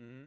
Mm-hmm.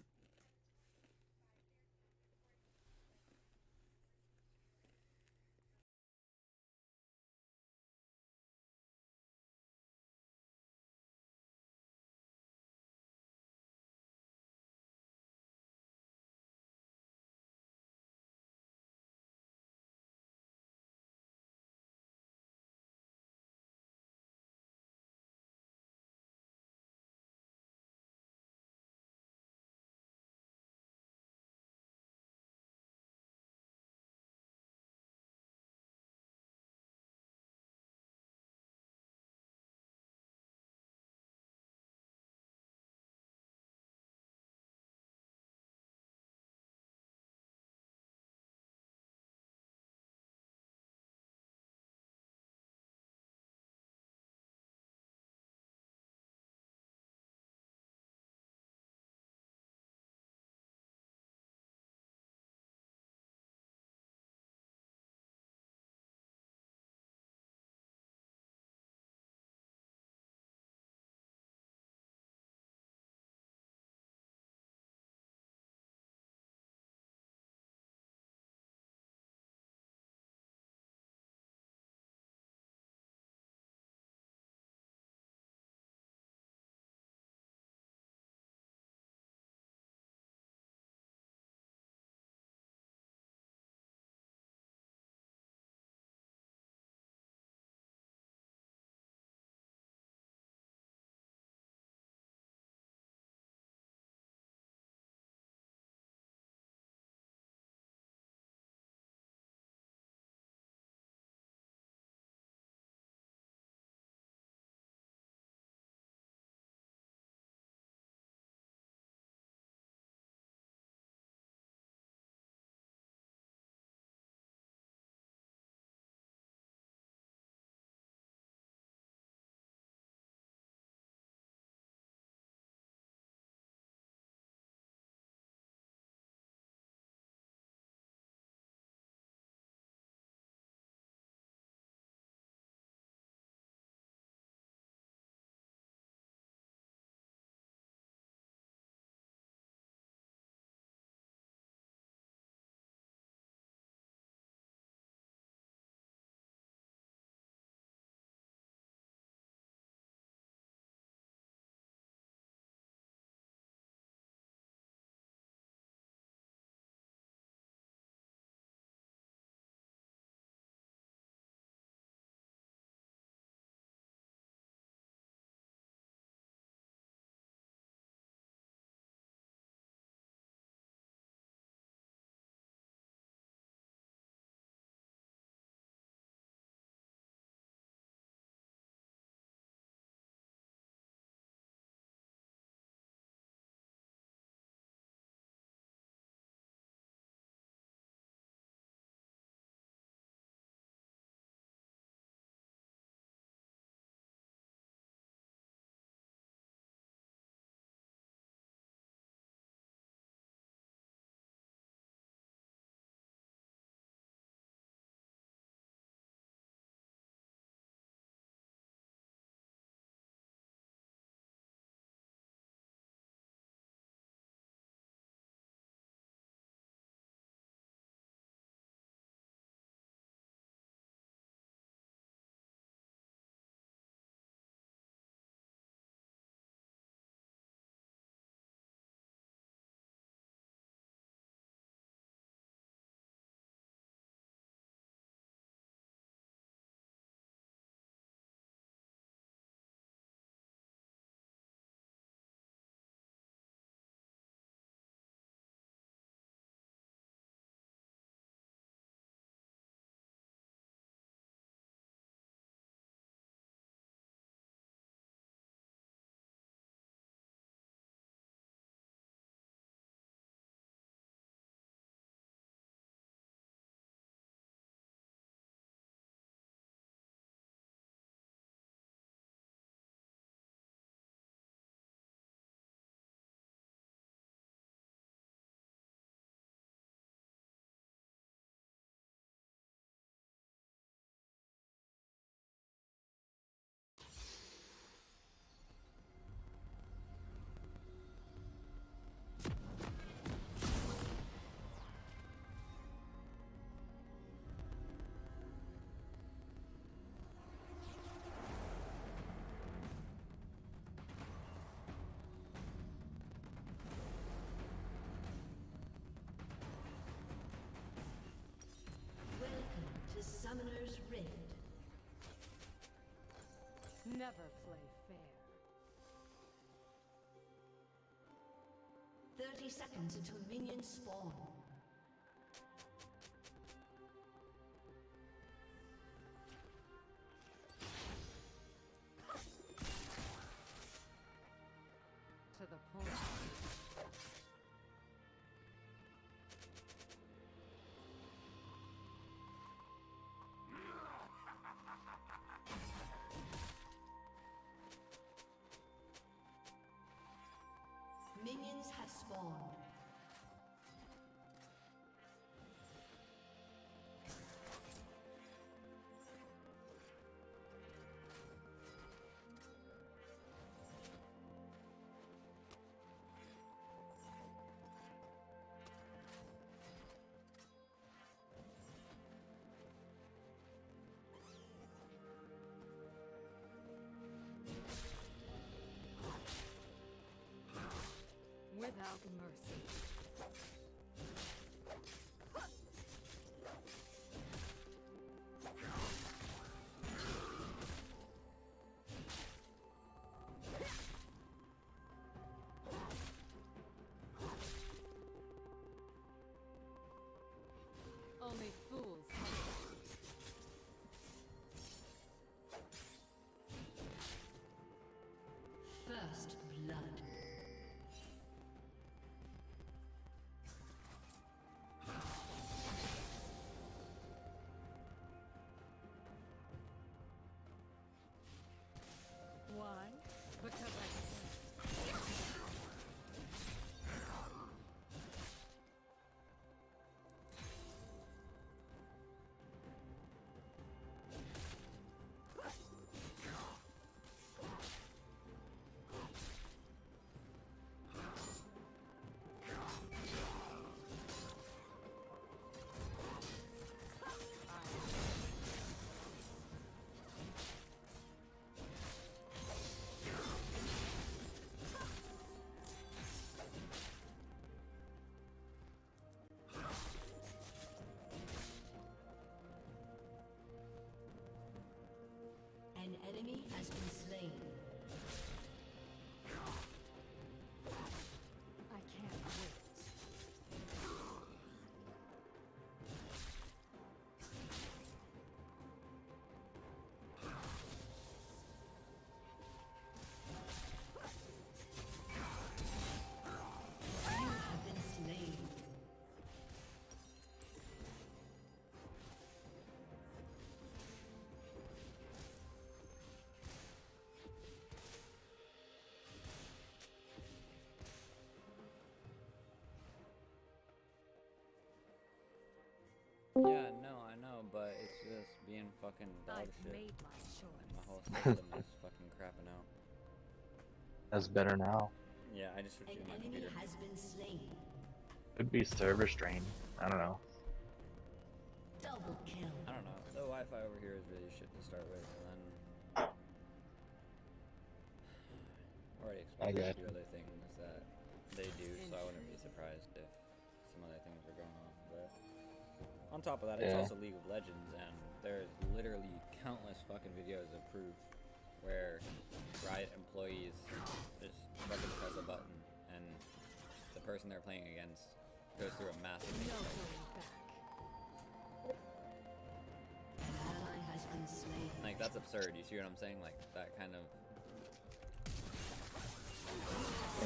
never play fair. 30 seconds until minions spawn. To the point. Minions have spawned. Without mercy. Only fools. First blood. Why? Because I An enemy has been slain. I can't wait. You have been slain. Yeah, no, I know, but it's just being fucking dog I've shit. made my choice. My whole system is fucking crapping out. That's better now. Yeah, I just switched An to my enemy computer. has been slain. Could be server strain. I don't know. Double kill. I don't know. The Wi-Fi over here is really shit to start with, and then already explained a few other things that they do, so I wouldn't be surprised if some other things were going on. But on top of that, it's also League of Legends, and there's literally countless fucking videos of proof where Riot employees just fucking press a button and the person they're playing against goes through a massive No going back. An ally has been slain. like, that's absurd. You see what I'm saying? Like, that kind of...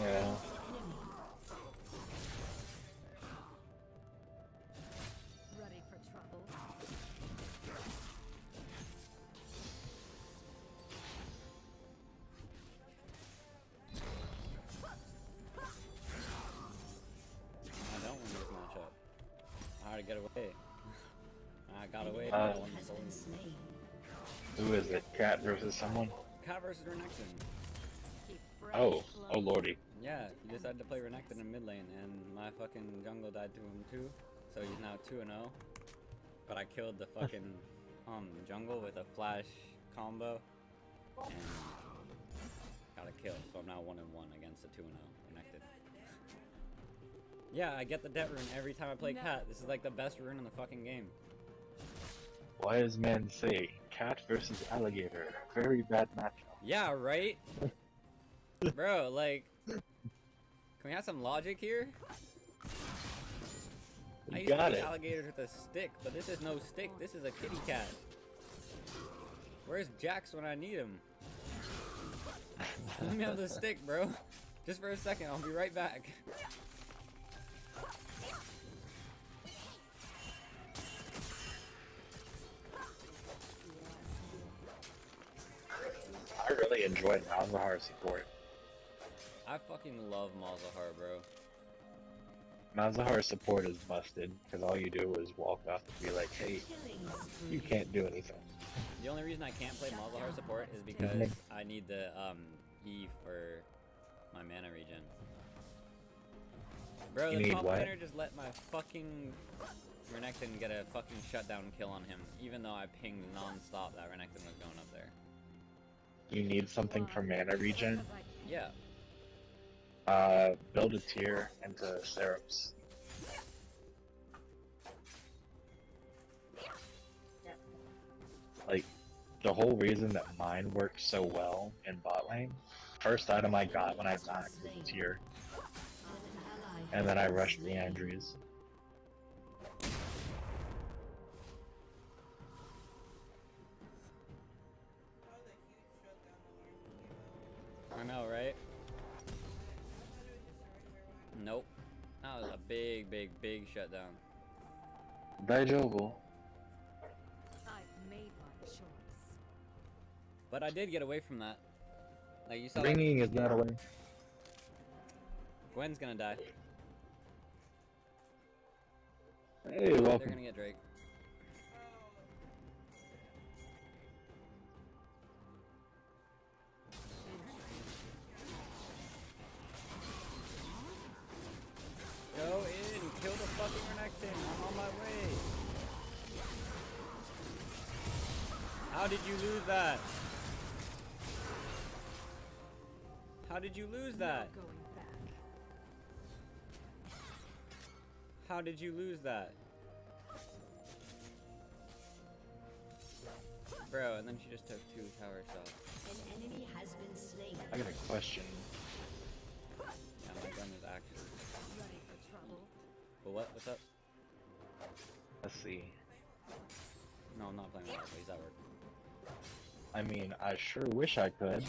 Yeah. Ready for trouble. I don't win this matchup. I had to get away. I got away. An I enemy won has the been game. slain. Who is it? Cat versus someone? Cat versus Renekton. Keep fresh Oh, clothes. oh lordy. Yeah, he decided to play Renekton in mid lane, and my fucking jungle died to him too. So he's now 2-0. But I killed the fucking jungle with a flash combo, and got a kill. So I'm now 1-1 against the 2-0 Renekton. Yeah, I get the debt rune every time I play Cat. This is like the best rune in the fucking game. Wise men say cat versus alligator. Very bad matchup. Yeah, right? Bro, like, can we have some logic here? I used to got be it. alligators with a stick, but this is no stick. This is a kitty cat. Where's Jax when I need him? Let me have the stick, bro. Just for a second, I'll be right back. I really enjoyed Malzahar support. I fucking love Malzahar, bro. Malzahar support is busted because all you do is walk up and be like, "Hey, you can't do anything." The only reason I can't play Malzahar support is because I need the E for my mana regen. Bro, You the need top what? laner just let my fucking Renekton get a fucking shutdown kill on him, even though I pinged non-stop that Renekton was going up there. You need something for mana regen. Because I can. Yeah. Build a tier into syrups. Like, the whole reason that mine works so well in bot lane, first item I got when I died was a tier, and then I rushed the Andrews. I know, right? Nope. That was a big, big, big shutdown. Daijoubu. I've made my choice. But I did get away from that. Like, you saw, like, Ringing is not away. Gwen's gonna die. Hey, They're welcome. gonna get Drake. Go in, kill the fucking Renekton. I'm on my way. How did you lose that? How did you lose that? No going back. How did you lose that? Bro, and then she just took 2 tower shots. An enemy has been slain. I got a question. Yeah, my gun is actually. Ready for trouble. But what? What's up? Let's see. No, I'm not playing with that. He's at work. I mean, I sure wish I could,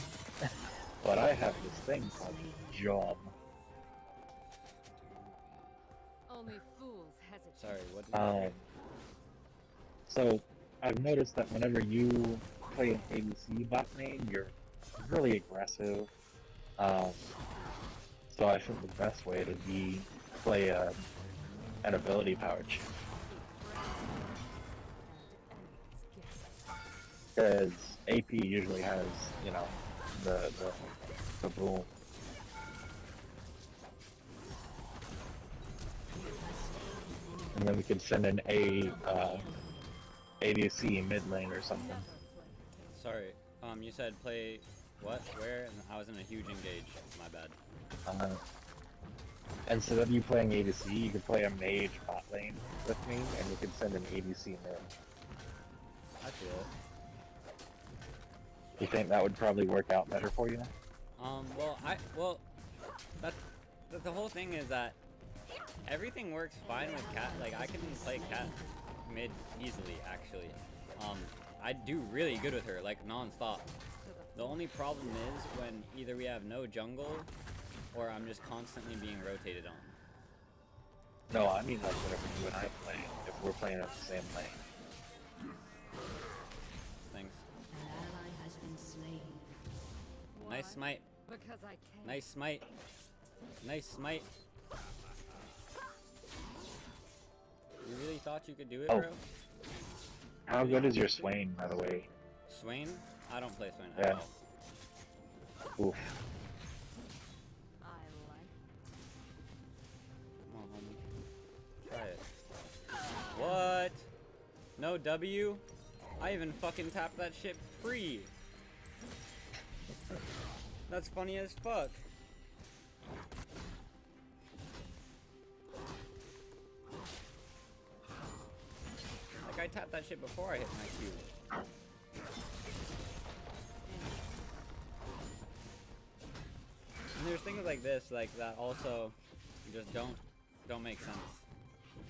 but I have this thing called job. Only fools hesitate. Sorry, what did you say? So I've noticed that whenever you play an ADC bot lane, you're really aggressive. So I think the best way to be play an ability power champ, because AP usually has, you know, the boom. And then we could send an ADC mid lane or something. Sorry. You said play what? Where? And I was in a huge engage. My bad. Instead of you playing ADC, you could play a mage bot lane with me, and you could send an ADC mid. I feel it. You think that would probably work out better for you? Well, that's the whole thing is that everything works fine with cat. Like, I can play cat mid easily, actually. I do really good with her, like, non-stop. The only problem is when either we have no jungle, or I'm just constantly being rotated on. No, I mean like whenever you and I play, if we're playing at the same lane. Thanks. An ally has been slain. Nice Why? smite. Because I can. Nice smite. Nice smite. You really thought you could do it, Oh. bro? How good is your Swain, by the way? Swain? I don't play Swain Yeah. at all. Oof. I like. Come on, homie. Try it. What? No W? I even fucking tapped that shit free. That's funny as fuck. Like, I tapped that shit before I hit my Q. there's things like this, like that also just don't make sense.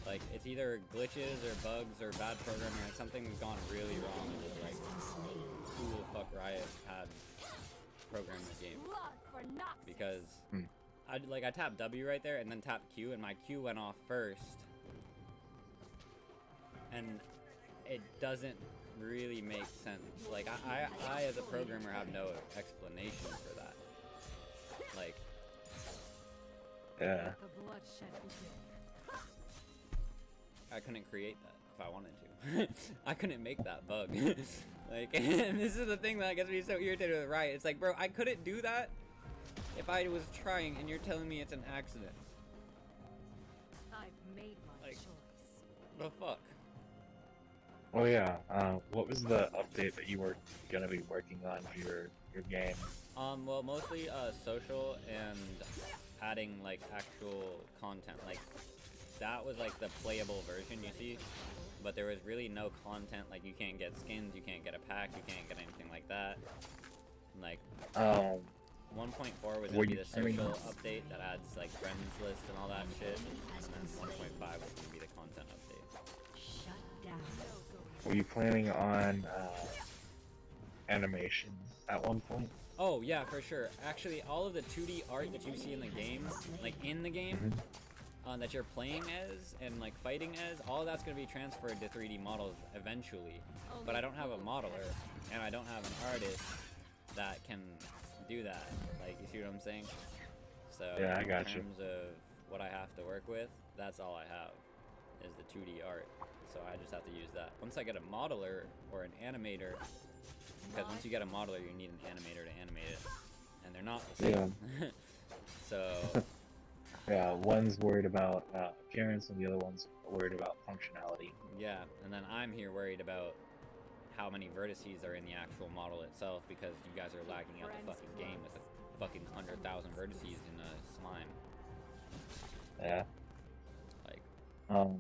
Like it's either glitches or bugs or bad programming, like something's gone really wrong with like who the fuck Riot had programmed the game. Because I tapped W right there and then tapped Q and my Q went off first. And it doesn't really make sense. Like I as a programmer have no explanation for that. Like Yeah. The bloodshed begins. I couldn't create that if I wanted to. I couldn't make that bug. Like, and this is the thing that gets me so irritated with Riot. It's like, bro, I couldn't do that if I was trying, and you're telling me it's an accident. I've made my Like, choice. the fuck? Oh yeah. What was the update that you were gonna be working on for your game? Well, mostly social and adding like actual content. Like that was like the playable version, you see, but there was really no content. Like you can't get skins, you can't get a pack, you can't get anything like that. Like 1.4 was gonna be the social update that adds like friends list and all that shit, and then 1.5 was gonna be the content update. Shut down. Were you planning on animation at one point? Oh yeah, for sure. Actually, all of the 2D art that you see in the game, like in the game, that you're playing as and like fighting as, all of that's gonna be transferred to 3D models eventually. But I don't have a modeler, and I don't have an artist that can do that. Like, you see what I'm saying? So Yeah, I in got you. terms of what I have to work with, that's all I have is the 2D art. So I just have to use that. Once I get a modeler or an animator, because once you get a modeler, you need an animator to animate it, and they're not the same. Yeah. So Yeah, one's worried about appearance and the other one's worried about functionality. yeah, and then I'm here worried about how many vertices are in the actual model itself, because you guys are lagging out the fucking game with a fucking 100,000 vertices in a slime. Yeah. Like, Um.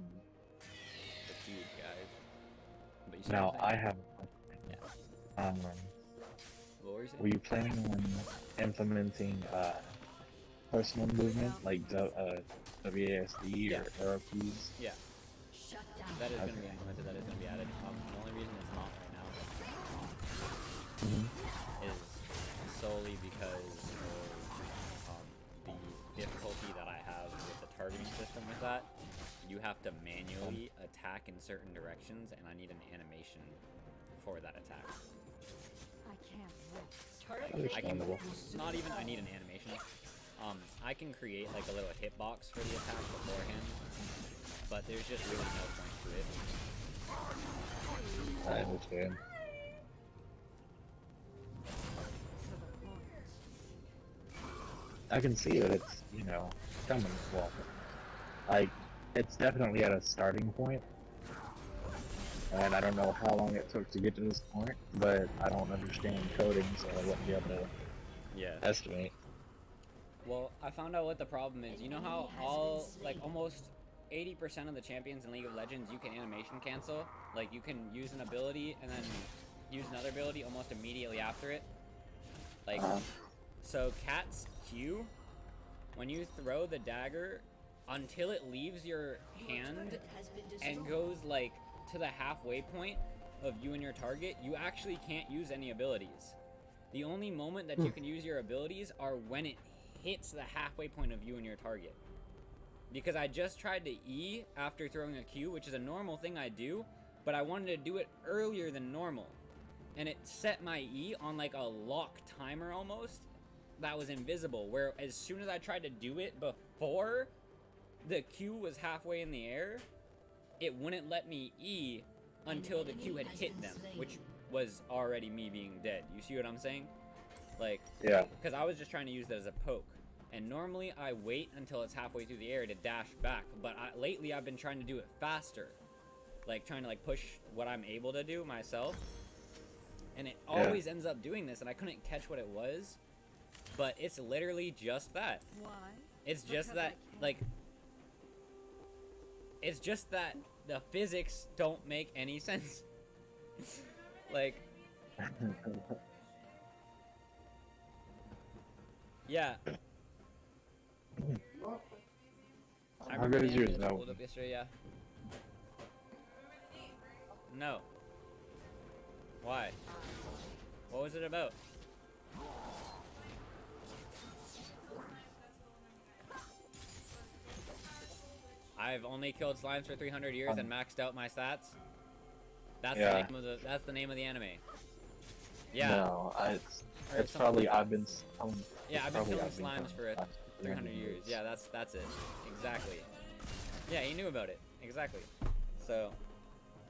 it's huge, guys. But you see Now what I'm I saying? have. Yeah. What were you saying? Were you planning on implementing personal movement like WASD Yeah. or arrow keys? Yeah, Shut down. that is going to Okay. be implemented, that is going to be added. The only reason it's not right now is solely because of the difficulty that I have with the targeting system with that. You have to manually attack in certain directions, and I need an animation for that attack. I can't wait. I can, Understandable. not even I need an animation. I can create like a little hitbox for the attack beforehand, but there's just really no point to it. I understand. To the point. I can see that it's, coming. Well, like, it's definitely at a starting point. And I don't know how long it took to get to this point, but I don't understand coding, so I wouldn't be able to Yeah. estimate. Well, I found out what the problem is. You know how almost 80% of the champions in League of Legends you can animation cancel? Like, you can use an ability and then use another ability almost immediately after it? Like, so Cat's Q, when you throw the dagger, until it leaves your hand and goes, like, to the halfway point of you and your target, you actually can't use any abilities. The only moment that you can use your abilities are when it hits the halfway point of you and your target. Because I just tried to E after throwing a Q, which is a normal thing I do, but I wanted to do it earlier than normal. And it set my E on like a lock timer almost that was invisible, where as soon as I tried to do it before the Q was halfway in the air, it wouldn't let me E until the Q had hit them, which was already me being dead. You see what I'm saying? Like, Yeah. because I was just trying to use that as a poke. And normally I wait until it's halfway through the air to dash back, but lately I've been trying to do it faster. Like, trying to, like, push what I'm able to do myself. And it always ends up doing this, and I couldn't catch what it was. But it's literally just that. Why? It's just Because that, I can. like... It's just that the physics don't make any sense. Like... Yeah. How good is Yeah, yours it was now? pulled up yesterday, yeah. No. Why? What was it about? I've only killed slimes for 300 years and maxed out my stats. That's Yeah. the name of the anime. Yeah. No, Or it's something probably like I've that. been. Yeah, I've been probably killing I've been slimes for slimes 300 years. Yeah, that's it. Exactly. Yeah, he knew about it. Exactly. So,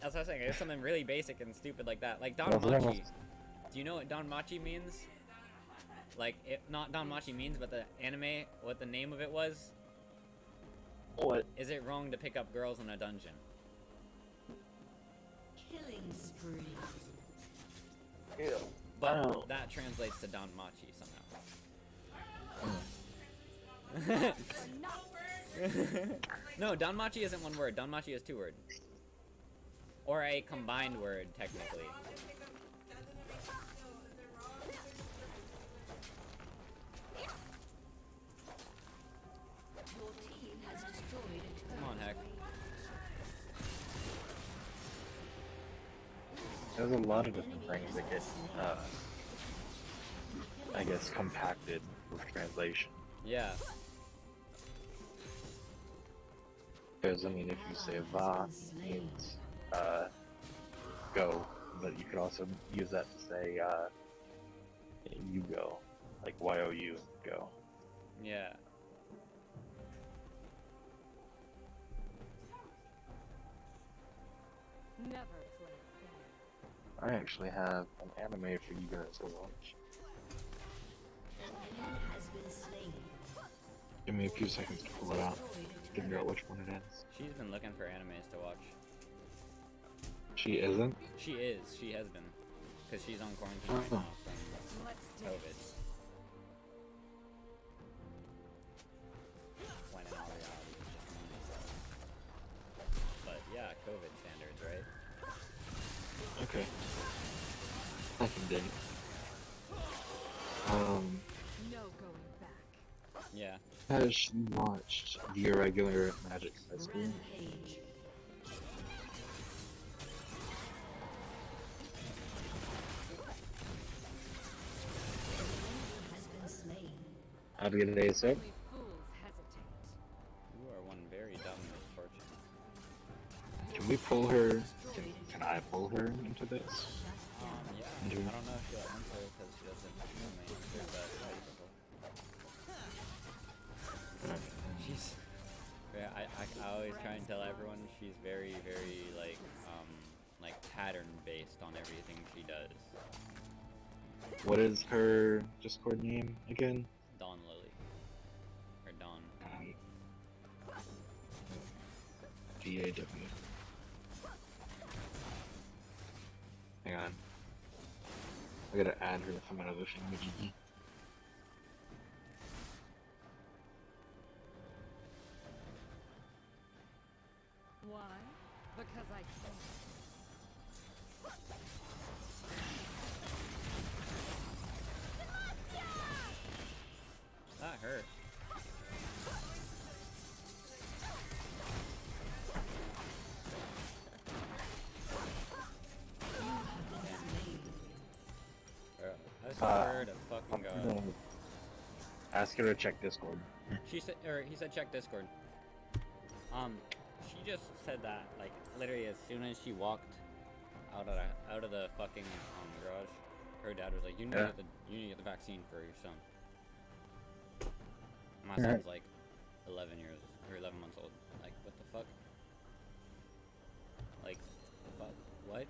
that's what I was saying. It's something really basic and stupid like that. Like Danmachi. Do you know what Danmachi means? Like, not Danmachi means, but the anime, what the name of it was? What? Is it wrong to pick up girls in a dungeon? Killing spree. Ew. But Oh. that translates to Danmachi somehow. No, Danmachi isn't one word. Danmachi is 2 words. Or a combined word, technically. Your team has destroyed a Come on, Heck. There's a lot of different things that get, I guess, compacted with translation. Yeah. Because, I mean, if you say va, it means, go, but you could also use that to say, you go. Like, Y-O-U, go. Yeah. Never play fair. I actually have an anime for you guys to watch. An enemy has been slain. Give me a few seconds to pull it out. Figure out which one it is. She's been looking for animes to watch. She isn't? She is. She has been. Because she's on quarantine right Oh. now from Let's COVID. When in all reality, it's just money, so. But yeah, COVID standards, right? Okay. I can dig it. no going back. Yeah. Has she watched the irregular Magic High School? Rampage. Has been slain. Have a good day, sir. Only fools hesitate. You are one very dumb misfortune. Can we pull her? Can I pull her into this? Yeah. Do- I don't know if she'll answer because she doesn't know me. There's that people. She's. Yeah, I always try and tell everyone she's very, very like pattern based on everything she does. What is her Discord name again? Dawn Lily. Or Dawn. D-A-W. Hang on. I gotta add her from another thing. Why? Because I can. That hurt. Bro, I swear to fucking God. Ask her to check Discord. She said, or he said, check Discord. She just said that, like, literally as soon as she walked out of the fucking garage, her dad was like, you need to get the vaccine for your son. My son's like 11 months old. Like, what the fuck? Like, fuck, what?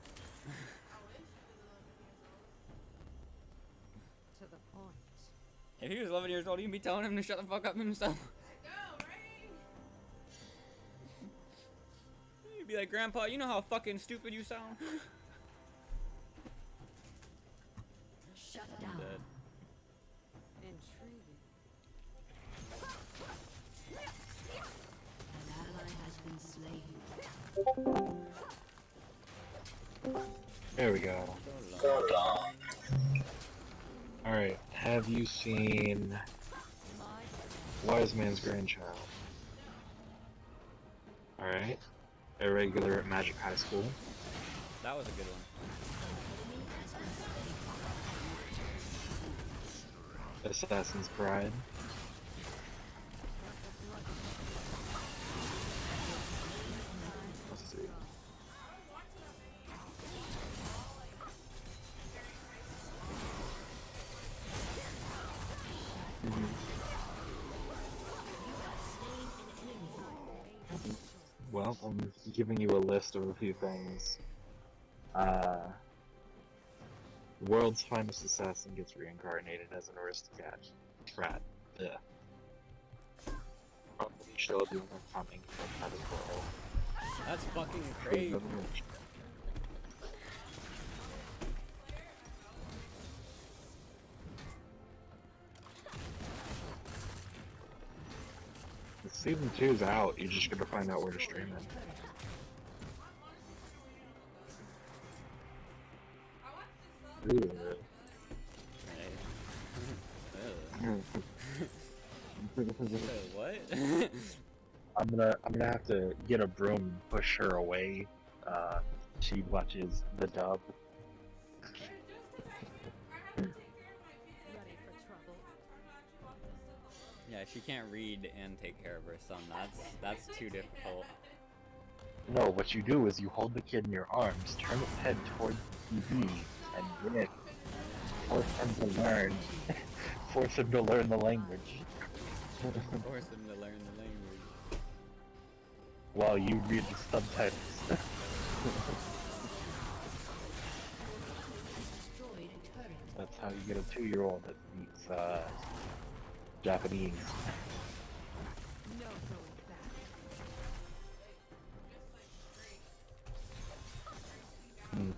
To the point. If he was 11 years old, you'd be telling him to shut the fuck up himself. You'd be like, Grandpa, you know how fucking stupid you sound? Shut down. Dead. Intriguing. An ally has been slain. There we go. Alright, have you seen My Wise Man's Grandchild? Alright. Irregular at Magic High School. That was a good one. Assassin's Pride. Let's see. Well, I'm giving you a list of a few things. World's finest assassin gets reincarnated as an aristocrat. Yeah. Probably showed you coming from out of the world. That's fucking crazy. Season 2's out, you're just gonna find out where to stream it. Ooh. What? I'm gonna have to get a broom and push her away. She watches the dub. Ready for trouble. Yeah, she can't read and take care of her son. That's too difficult. No, what you do is you hold the kid in your arms, turn its head towards the TV, and then force him to learn. Force him to learn the language. Force them to learn the language. While you read the subtitles. That's how you get a 2-year-old that speaks Japanese. No going back. Hmm.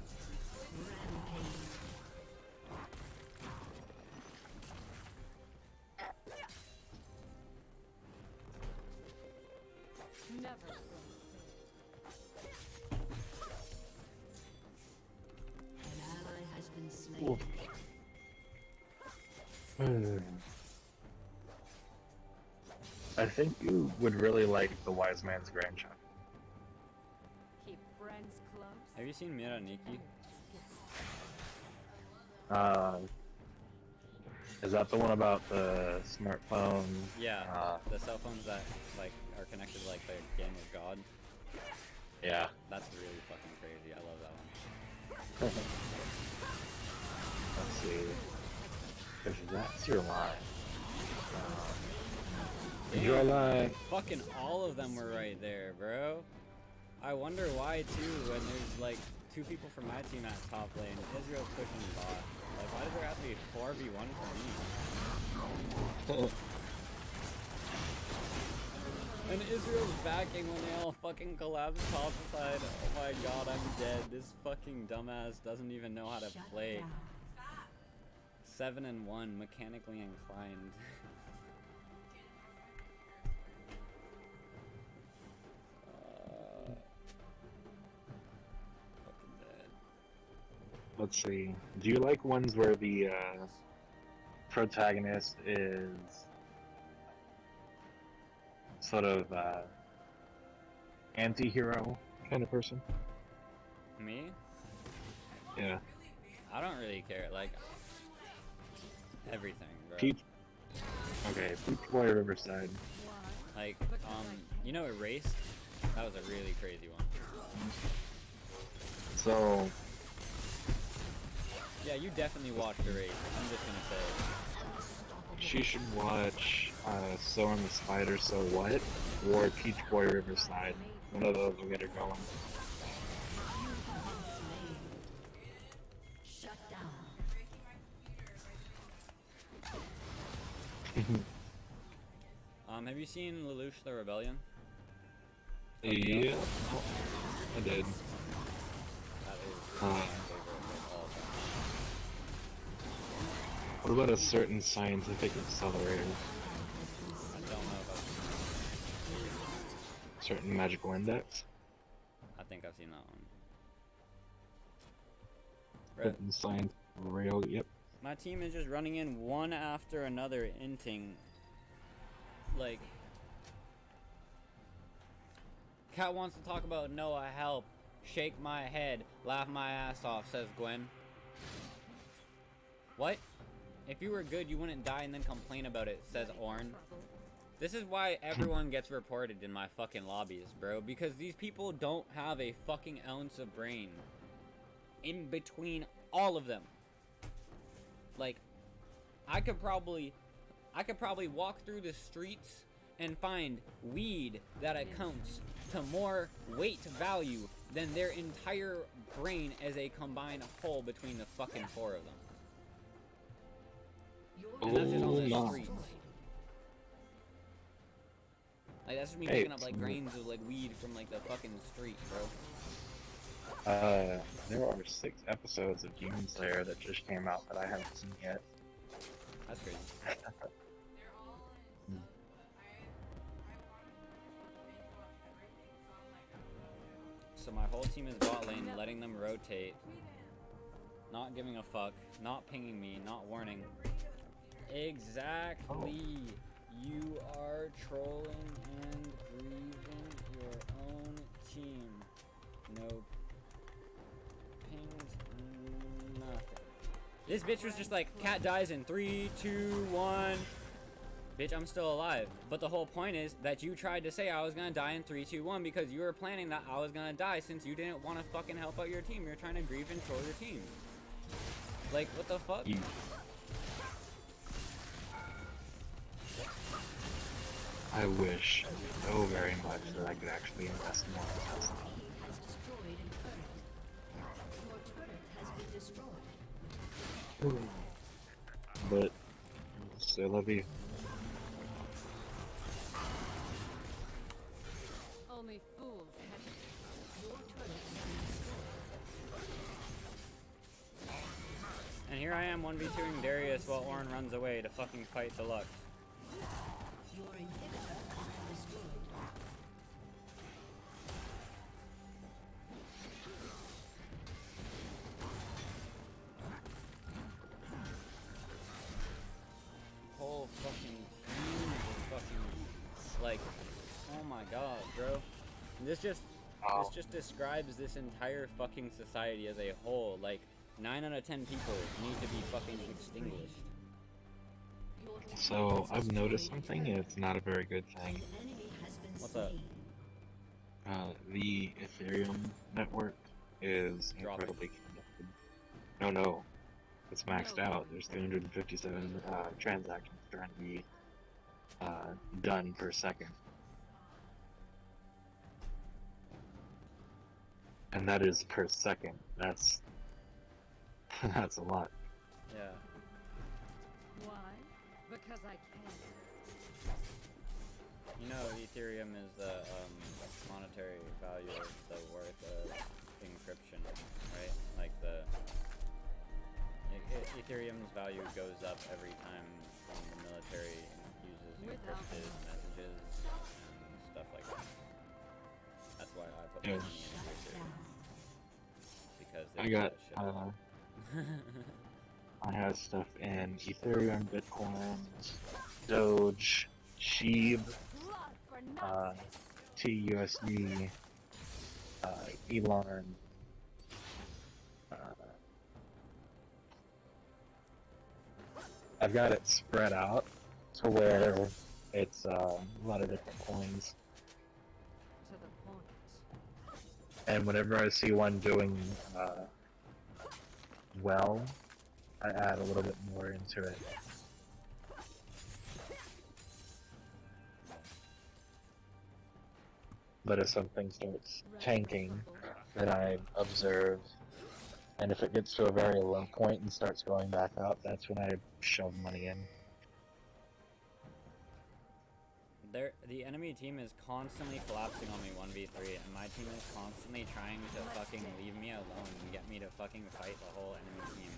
Never going An ally has been slain. Oof. I think you would really like the Wise Man's Grandchild. Keep friends close. Have you seen Miraniki? Is that the one about the smartphone? Yeah, the cell phones that like are connected to like the game of God. Yeah. That's really fucking crazy. I love that one. Let's see. If that's your line. Your line. Fucking all of them were right there, bro. I wonder why too when there's like 2 people from my team at top lane. Israel's pushing bot. Like why does there have to be 4v1 for me? And Israel's backing when they all fucking collapse top side. Oh my god, I'm dead. This fucking dumbass doesn't even know how to play. 7-1, mechanically inclined. Fucking dead. Let's see. Do you like ones where the protagonist is sort of anti-hero kind of person? Me? Yeah. I don't really care. Like everything, bro. Peach. Okay, Peach Boy Riverside. Like, you know, Erased? That was a really crazy one. So, Yeah, you definitely watched Erased. I'm just gonna say. she should watch So and the Spider, So What? Or Peach Boy Riverside. One of those will get her going. Shut down. Have you seen Lelouch the Rebellion? Yeah, I did. That is Uh, my favorite of all time. What about a certain scientific accelerator? I don't know about. Certain magical index? I think I've seen that one. Right. Certain science rail, yep. My team is just running in one after another inting. Like, Cat wants to talk about Noah, help. Shake my head, laugh my ass off, says Gwen. What? If you were good, you wouldn't die and then complain about it, says Orn. This is why everyone gets reported in my fucking lobbies, bro. Because these people don't have a fucking ounce of brain. In between all of them. Like, I could probably walk through the streets and find weed that accounts to more weight value than their entire brain as a combined whole between the fucking four of them. And that's just on the streets. Like, that's just me picking up, like, grains of, like, weed from, like, the fucking street, bro. There are 6 episodes of Demon Slayer that just came out that I haven't seen yet. That's crazy. So my whole team is bot lane, letting them rotate. Not giving a fuck. Not pinging me. Not warning. Exactly. You are trolling and grieving your own team. No pings, nothing. This bitch was just like, Cat dies in 3, 2, 1. Bitch, I'm still alive. But the whole point is that you tried to say I was gonna die in 3, 2, 1 because you were planning that I was gonna die since you didn't want to fucking help out your team. You're trying to grieve and troll your team. Like, what the fuck? I wish so very much that I could actually invest more in this. Has destroyed an turret. Your turret has been destroyed. But still love you. Only fools hesitate. Your turret has been destroyed. And here I am 1v2ing Darius while Orn runs away to fucking fight Deluxe. Your inhibitor has been destroyed. Whole fucking team is fucking, like, oh my god, bro. This just describes this entire fucking society as a whole. Like, 9 out of 10 people need to be fucking extinguished. So I've noticed something, and it's not a very good thing. An enemy has been What's up? slain. The Ethereum network is Drop it. incredibly congested. No, it's maxed out. There's 357 transactions trying to be done per second. And that is per second. That's that's a lot. Yeah. Why? Because I can. You know, Ethereum is the monetary value of the worth of encryption, right? Like Ethereum's value goes up every time the military uses encrypted messages and stuff like that. That's why I put my money in Ethereum. Because I there's got that shit. I have stuff in Ethereum, Bitcoin, Doge, Sheeb, Blood for nothing. TUSD, Elon. I've got it spread out to where it's a lot of different coins. To the point. And whenever I see one doing well, I add a little bit more into it. But if something starts tanking, then I observe, and if it gets to a very low point and starts going back up, that's when I shove money in. The enemy team is constantly collapsing on me 1v3, and my team is constantly trying to fucking leave me alone and get me to fucking fight the whole enemy team,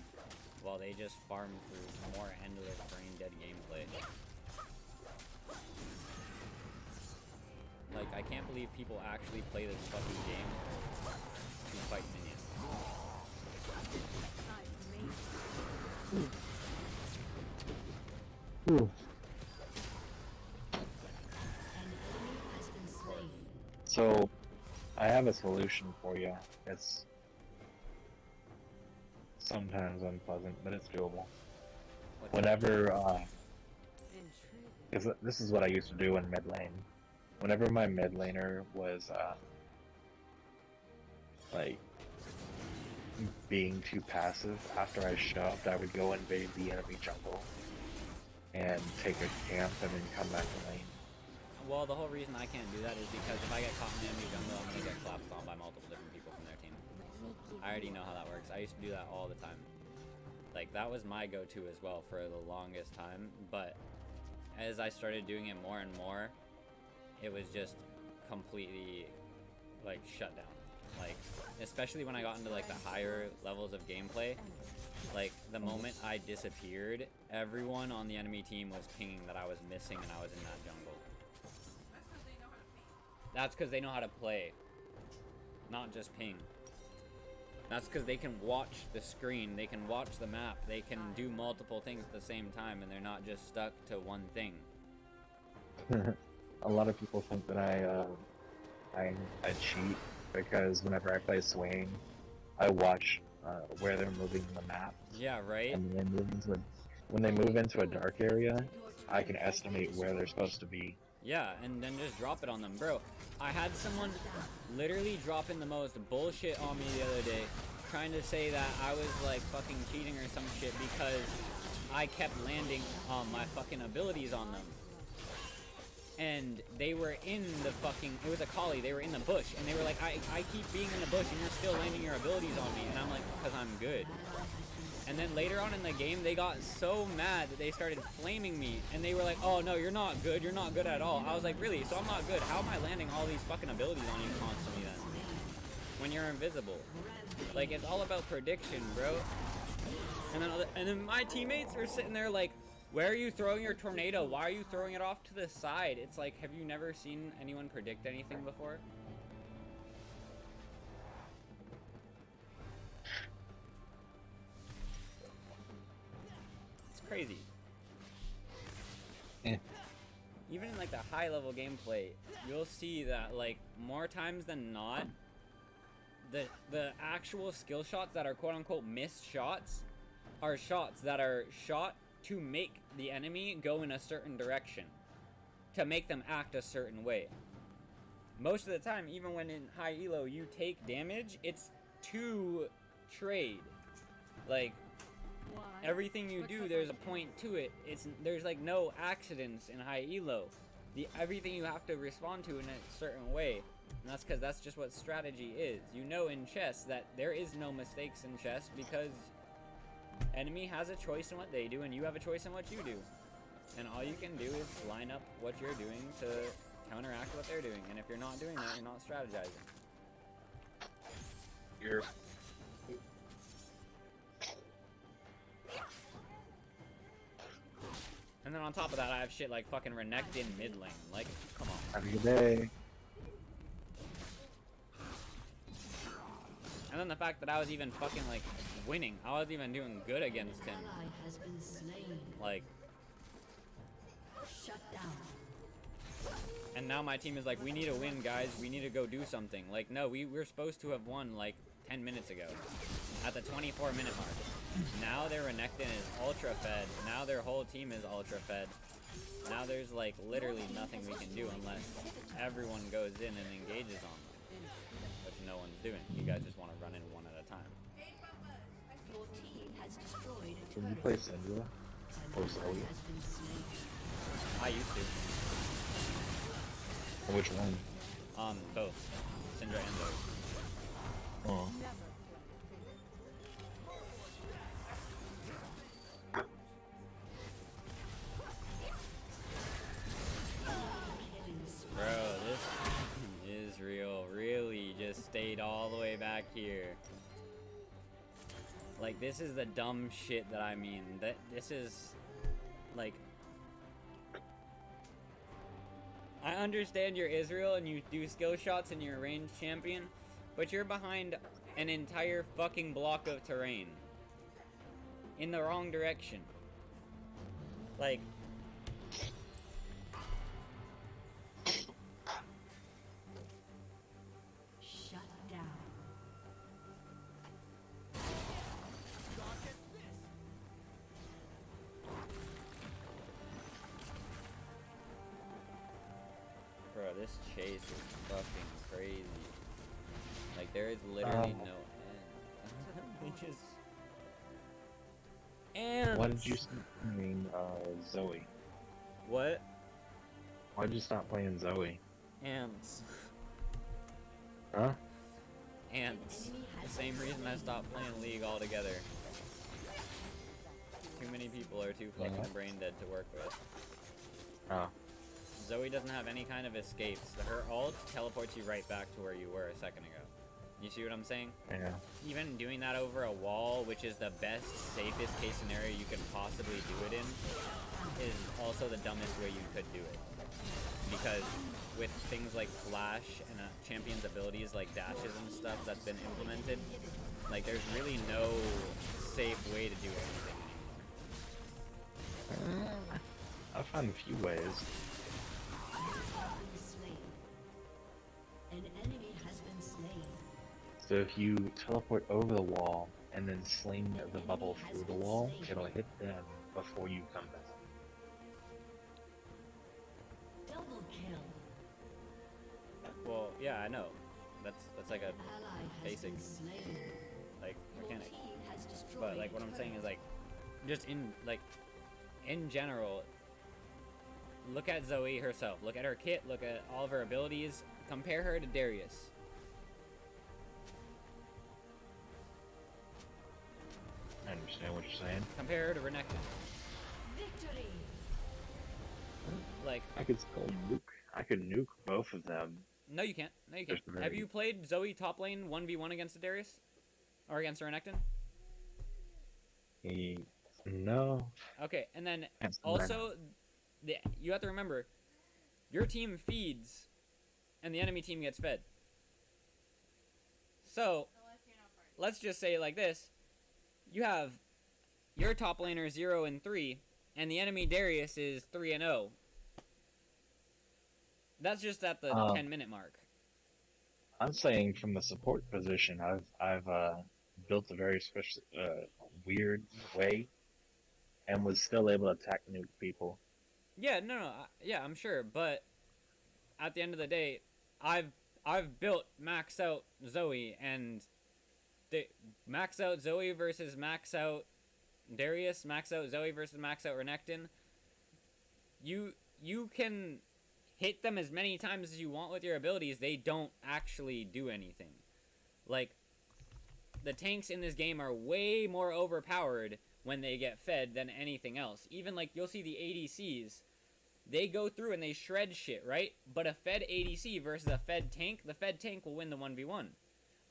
while they just farm through more endless brain-dead gameplay. Like, I can't believe people actually play this fucking game to fight minions. Ooh. An enemy has been slain. So, I have a solution for you. It's sometimes unpleasant, but it's doable. Whenever, Intriguing. because this is what I used to do in mid lane. Whenever my mid laner was, like, being too passive, after I shoved, I would go invade the enemy jungle and take a camp and then come back to lane. Well, the whole reason I can't do that is because if I get caught in the enemy jungle, I'm gonna get collapsed on by multiple different people from their team. I already know how that works. I used to do that all the time. Like, that was my go-to as well for the longest time, but as I started doing it more and more, it was just completely, like, shut down. Like, especially when I got into, like, the higher levels of gameplay, like, the moment I disappeared, everyone on the enemy team was pinging that I was missing and I was in that jungle. That's because they know how to play, not just ping. That's because they can watch the screen, they can watch the map, they can do multiple things at the same time, and they're not just stuck to one thing. A lot of people think that I cheat because whenever I play Swain, I watch where they're moving in the map. Yeah, right? And when they move into a dark area, I can estimate where they're supposed to be. Yeah, and then just drop it on them. Bro, I had someone literally dropping the most bullshit on me the other day, trying to say that I was like fucking cheating or some shit because I kept landing my fucking abilities on them. And they were in the fucking, it was a collie, they were in the bush, and they were like, I keep being in the bush and you're still landing your abilities on me. And I'm like, because I'm good. And then later on in the game, they got so mad that they started flaming me. And they were like, oh no, you're not good at all. I was like, really? So I'm not good? How am I landing all these fucking abilities on you constantly then? When you're invisible. Like, it's all about prediction, bro. And then my teammates were sitting there like, where are you throwing your tornado? Why are you throwing it off to the side? It's like, have you never seen anyone predict anything before? It's crazy. Eh. Even in like the high level gameplay, you'll see that like more times than not, the actual skill shots that are quote unquote missed shots are shots that are shot to make the enemy go in a certain direction, to make them act a certain way. Most of the time, even when in high elo you take damage, it's to trade. Like, Why? everything you do, there's a point to it. There's like no accidents in high elo. Everything you have to respond to in a certain way. And that's because that's just what strategy is. You know in chess that there is no mistakes in chess because enemy has a choice in what they do and you have a choice in what you do. And all you can do is line up what you're doing to counteract what they're doing. And if you're not doing that, you're not strategizing. And then on top of that, I have shit like fucking Renekton mid lane. Like, come on. Have a good day. And then the fact that I was even fucking like winning. I was even doing good against him. Ally has been slain. Like, Shut down. and now my team is like, we need to win, guys. We need to go do something. Like, no, we're supposed to have won like 10 minutes ago. At the 24-minute mark. Now their Renekton is ultra fed. Now their whole team is ultra fed. Now there's like literally nothing we can do unless everyone goes in and engages on them. Which no one's doing. You guys just want to run in one at a time. Your team has destroyed a Can you turret. play Syndra? An Or ally Zoe? has been slain. I used to. Which one? Both. Syndra and Zoe. Oh. Bro, this Israel really just stayed all the way back here. Like, this is the dumb shit that I mean. This is, like... I understand you're Israel and you do skill shots and you're a ranged champion, but you're behind an entire fucking block of terrain. In the wrong direction. Like... this chase is fucking crazy. Like, there is literally no end. They just... And... Why did you stop playing Zoe? What? Why did you stop playing Zoe? Ants. Huh? Ants. The same reason I stopped playing League altogether. Too many people are too fucking brain dead to work with. Oh. Zoe doesn't have any kind of escapes. Her ult teleports you right back to where you were a second ago. You see what I'm saying? Yeah. Even doing that over a wall, which is the best, safest case scenario you could possibly do it in, is also the dumbest way you could do it. Because with things like Flash and a champion's abilities like dashes and stuff that's been implemented, like there's really no safe way to do anything anymore. I found a few ways. An enemy has been slain. So if you teleport over the wall and then sling the bubble through the wall, it'll hit them before you come back. Double kill. Well, yeah, I know. That's like a Ally has basic been slain. like Your mechanic. team has destroyed But like what I'm saying is like just in general, look at Zoe herself. Look at her kit, look at all of her abilities, compare her to Darius. I understand what you're saying. Compare her to Renekton. Victory. Like, I could still nuke. I could nuke both of them. no you can't. No you can't. Just Have you played Zoe top lane 1v1 against a Darius? Or against a Renekton? No. Okay, and then That's also, you have to remember, your team feeds, and the enemy team gets fed. So, let's just say it like this. You have your top laner 0 and 3, and the enemy Darius is 3 and 0. That's just at the 10-minute mark. I'm saying from the support position, I've built a very special, weird way, and was still able to attack nuke people. Yeah, no, yeah, I'm sure, but at the end of the day, I've built max out Zoe, and the max out Zoe versus max out Darius, max out Zoe versus max out Renekton. You can hit them as many times as you want with your abilities. They don't actually do anything. Like, the tanks in this game are way more overpowered when they get fed than anything else. Even, like, you'll see the ADCs. They go through and they shred shit, right? But a fed ADC versus a fed tank, the fed tank will win the 1v1.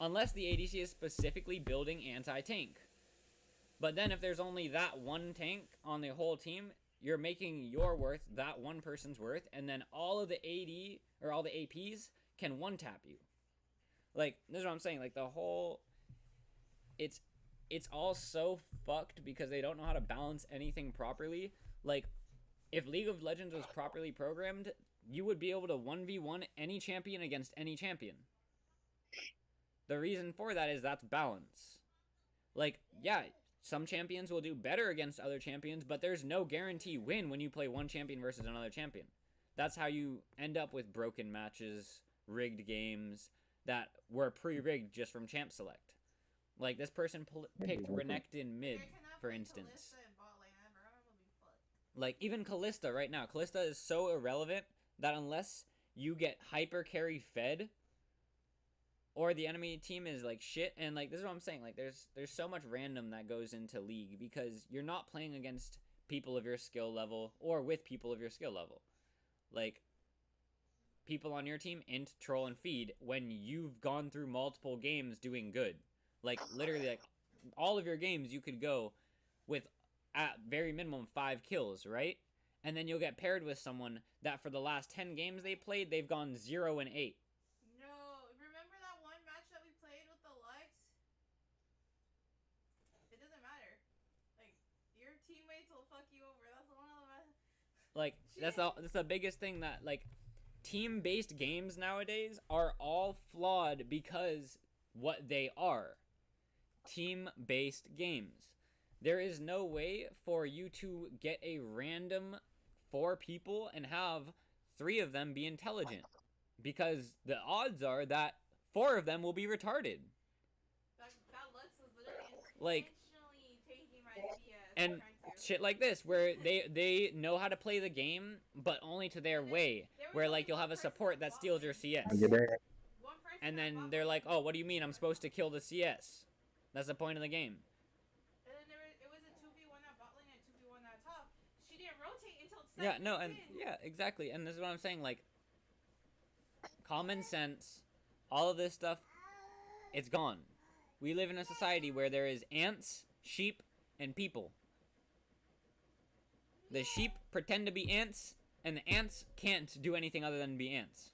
Unless the ADC is specifically building anti-tank. But then if there's only that one tank on the whole team, you're making your worth that one person's worth, and then all of the AD, or all the APs, can one-tap you. Like, this is what I'm saying, like, the whole... It's all so fucked because they don't know how to balance anything properly. Like, if League of Legends was properly programmed, you would be able to 1v1 any champion against any champion. The reason for that is that's balance. Like, yeah, some champions will do better against other champions, but there's no guarantee win when you play one champion versus another champion. That's how you end up with broken matches, rigged games that were pre-rigged just from champ select. Like, this person picked Renekton mid, for instance. Like, even Kalista right now. Kalista is so irrelevant that unless you get hyper carry fed, or the enemy team is, like, shit, and, like, this is what I'm saying. Like, there's so much random that goes into League because you're not playing against people of your skill level or with people of your skill level. Like, people on your team int, troll, and feed when you've gone through multiple games doing good. Like, literally, like, all of your games you could go with, at very minimum, 5 kills, right? And then you'll get paired with someone that for the last 10 games they played, they've gone 0 and 8. No, remember that one match that we played with the Lux? It doesn't matter. Like, your teammates will fuck you over. That's one of the... Like, that's the biggest thing that, like, team-based games nowadays are all flawed because what they are. Team-based games. There is no way for you to get a random 4 people and have 3 of them be intelligent. because the odds are that 4 of them will be retarded. That Lux was literally Like, intentionally taking my CS. and trying to. shit like this, where they know how to play the game, but only to their way. Where like you'll have a support that steals your CS, Good day. One person and that then bot they're lane. like, "Oh, what do you mean I'm supposed to kill the CS? That's the point of the game." And then it was a 2v1 at bot lane and 2v1 at top. She didn't rotate until 7 Yeah, no, and minutes in. yeah, exactly. And this is what I'm saying. Like, common sense, all of this stuff, it's gone. We live in a society where there is ants, sheep, and people. The sheep pretend to be ants, and the ants can't do anything other than be ants.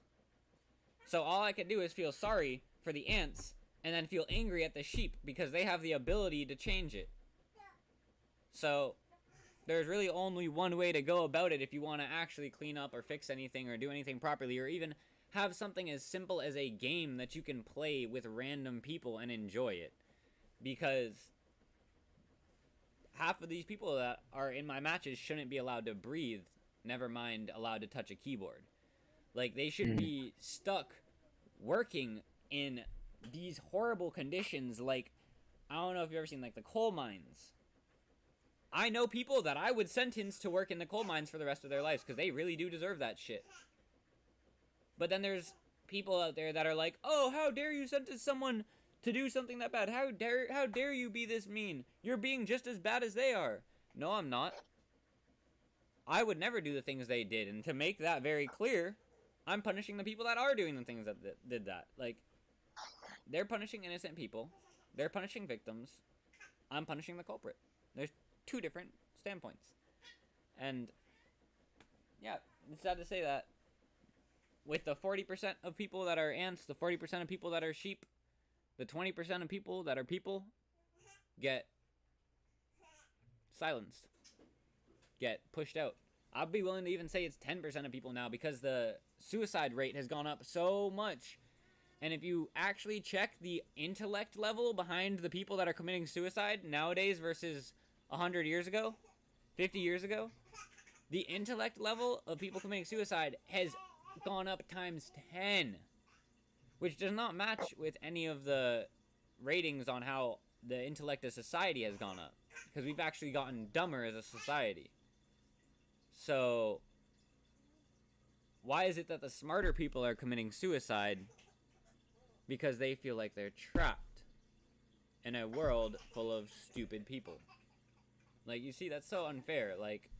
So all I can do is feel sorry for the ants, and then feel angry at the sheep, because they have the ability to change it. So there's really only one way to go about it if you want to actually clean up or fix anything or do anything properly, or even have something as simple as a game that you can play with random people and enjoy it. Because half of these people that are in my matches shouldn't be allowed to breathe, never mind allowed to touch a keyboard. Like, they should be stuck working in these horrible conditions. Like, I don't know if you've ever seen, like, the coal mines. I know people that I would sentence to work in the coal mines for the rest of their lives, because they really do deserve that shit. But then there's people out there that are like, "Oh, how dare you sentence someone to do something that bad? How dare you be this mean? You're being just as bad as they are." No, I'm not. I would never do the things they did, and to make that very clear, I'm punishing the people that are doing the things that did that. Like, they're punishing innocent people. They're punishing victims. I'm punishing the culprit. There's 2 different standpoints. And, yeah, it's sad to say that with the 40% of people that are ants, the 40% of people that are sheep, the 20% of people that are people get silenced, get pushed out. I'll be willing to even say it's 10% of people now, because the suicide rate has gone up so much. And if you actually check the intellect level behind the people that are committing suicide nowadays versus 100 years ago, 50 years ago, the intellect level of people committing suicide has gone up times 10, which does not match with any of the ratings on how the intellect of society has gone up, because we've actually gotten dumber as a society. So why is it that the smarter people are committing suicide? Because they feel like they're trapped in a world full of stupid people. Like, you see, that's so unfair. Like,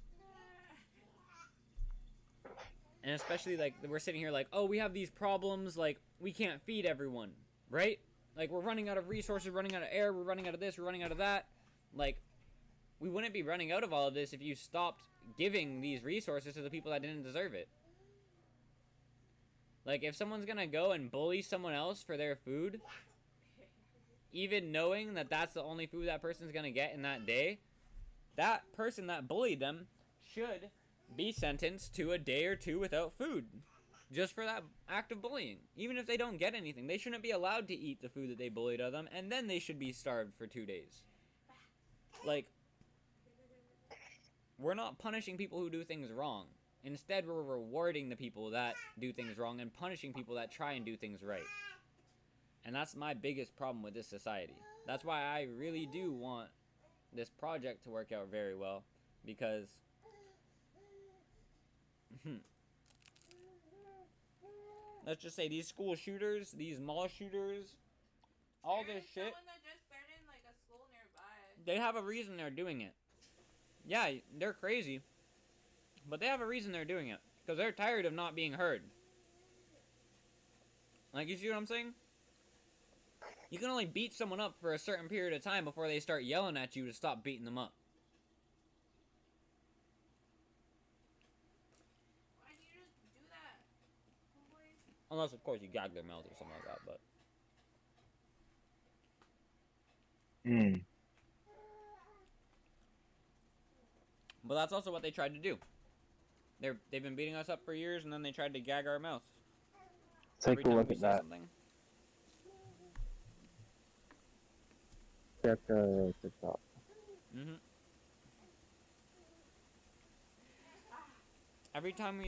and especially, like, we're sitting here like, "Oh, we have these problems, like, we can't feed everyone," right? Like, we're running out of resources, running out of air, we're running out of this, we're running out of that. Like, we wouldn't be running out of all of this if you stopped giving these resources to the people that didn't deserve it. Like, if someone's gonna go and bully someone else for their food, even knowing that that's the only food that person's gonna get in that day, that person that bullied them should be sentenced to a day or 2 without food, just for that act of bullying. Even if they don't get anything, they shouldn't be allowed to eat the food that they bullied of them, and then they should be starved for 2 days. Like, we're not punishing people who do things wrong. Instead, we're rewarding the people that do things wrong and punishing people that try and do things right. And that's my biggest problem with this society. That's why I really do want this project to work out very well, because let's just say these school shooters, these mall shooters, all this shit, Someone that just started like a school nearby. they have a reason they're doing it. Yeah, they're crazy, but they have a reason they're doing it, because they're tired of not being heard. Like, you see what I'm saying? You can only beat someone up for a certain period of time before they start yelling at you to stop beating them up. Why do you just do that, homeboy? Unless, of course, you gag their mouth or something like that, but... But that's also what they tried to do. They've been beating us up for years, and then they tried to gag our mouth. Take a look at that. Check TikTok. Every time we